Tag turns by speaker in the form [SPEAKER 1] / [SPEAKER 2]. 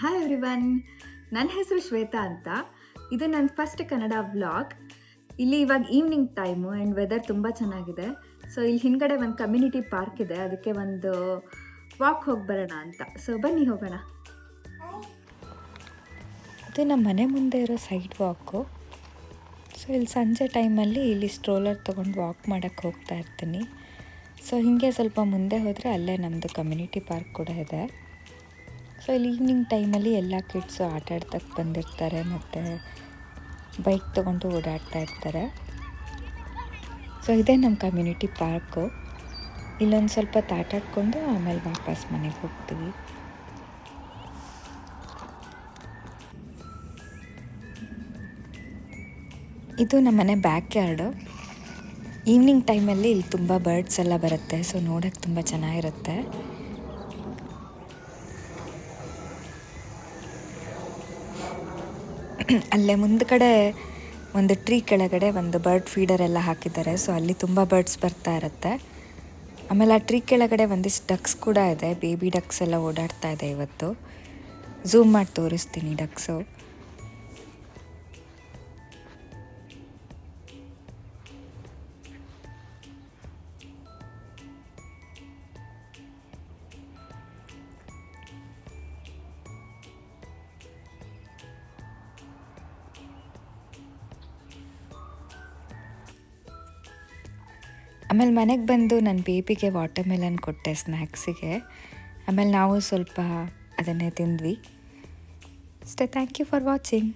[SPEAKER 1] Hi everyone, ನನ್ನ ಹೆಸರು ಶ್ವೇತಾ ಅಂತ. ಇದು ನನ್ನ ಫಸ್ಟ್ ಕನ್ನಡ ವ್ಲಾಗ್. ಇಲ್ಲಿ ಇವಾಗ ಈವ್ನಿಂಗ್ ಟೈಮು ಆ್ಯಂಡ್ ವೆದರ್ ತುಂಬ ಚೆನ್ನಾಗಿದೆ. ಸೊ ಇಲ್ಲಿ ಹಿಂದ್ಗಡೆ ಒಂದು ಕಮ್ಯುನಿಟಿ ಪಾರ್ಕ್ ಇದೆ, ಅದಕ್ಕೆ ಒಂದು ವಾಕ್ ಹೋಗಿ ಬರೋಣ ಅಂತ. ಸೊ ಬನ್ನಿ ಹೋಗೋಣ.
[SPEAKER 2] ಇದು ನಮ್ಮ ಮನೆ ಮುಂದೆ ಇರೋ ಸೈಡ್ ವಾಕು. ಸೊ ಇಲ್ಲಿ ಸಂಜೆ ಟೈಮಲ್ಲಿ ಇಲ್ಲಿ ಸ್ಟ್ರೋಲರ್ ತೊಗೊಂಡು ವಾಕ್ ಮಾಡೋಕ್ಕೆ ಹೋಗ್ತಾ ಇರ್ತೀನಿ. ಸೊ ಹೀಗೆ ಸ್ವಲ್ಪ ಮುಂದೆ ಹೋದರೆ ಅಲ್ಲೇ ನಮ್ಮದು ಕಮ್ಯುನಿಟಿ ಪಾರ್ಕ್ ಕೂಡ ಇದೆ. ಸೊ ಇಲ್ಲಿ ಈವ್ನಿಂಗ್ ಟೈಮಲ್ಲಿ ಎಲ್ಲ ಕಿಡ್ಸು ಆಟ ಆಡ್ತಕ್ಕೆ ಬಂದಿರ್ತಾರೆ ಮತ್ತು ಬೈಕ್ ತೊಗೊಂಡು ಓಡಾಡ್ತಾ ಇರ್ತಾರೆ. ಸೊ ಇದೇ ನಮ್ಮ ಕಮ್ಯುನಿಟಿ ಪಾರ್ಕು. ಇಲ್ಲೊಂದು ಸ್ವಲ್ಪ ಆಟಾಡ್ಕೊಂಡು ಆಮೇಲೆ ವಾಪಸ್ ಮನೆಗೆ ಹೋಗ್ತೀವಿ. ಇದು ನಮ್ಮನೆ ಬ್ಯಾಕ್ ಯಾರ್ಡು. ಈವ್ನಿಂಗ್ ಟೈಮಲ್ಲಿ ಇಲ್ಲಿ ತುಂಬ ಬರ್ಡ್ಸ್ ಎಲ್ಲ ಬರುತ್ತೆ. ಸೊ ನೋಡೋಕ್ಕೆ ತುಂಬ ಚೆನ್ನಾಗಿರುತ್ತೆ. ಅಲ್ಲೇ ಮುಂದ್ಗಡೆ ಒಂದು ಟ್ರೀ ಕೆಳಗಡೆ ಒಂದು ಬರ್ಡ್ ಫೀಡರ್ ಎಲ್ಲ ಹಾಕಿದ್ದಾರೆ. ಸೊ ಅಲ್ಲಿ ತುಂಬ ಬರ್ಡ್ಸ್ ಬರ್ತಾ ಇರುತ್ತೆ. ಆಮೇಲೆ ಆ ಟ್ರೀ ಕೆಳಗಡೆ ಒಂದಿಷ್ಟು ಡಕ್ಸ್ ಕೂಡ ಇದೆ. ಬೇಬಿ ಡಕ್ಸ್ ಎಲ್ಲ ಓಡಾಡ್ತಾ ಇದೆ. ಇವತ್ತು ಝೂಮ್ ಮಾಡಿ ತೋರಿಸ್ತೀನಿ ಡಕ್ಸು. ಆಮೇಲೆ ಮನೆಗೆ ಬಂದು ನನ್ನ ಬೇಬಿಗೆ ವಾಟರ್ ಮೆಲನ್ ಕೊಟ್ಟೆ ಸ್ನ್ಯಾಕ್ಸಿಗೆ. ಆಮೇಲೆ ನಾವು ಸ್ವಲ್ಪ ಅದನ್ನೇ ತಿಂದ್ವಿ ಅಷ್ಟೇ. Thank you for watching.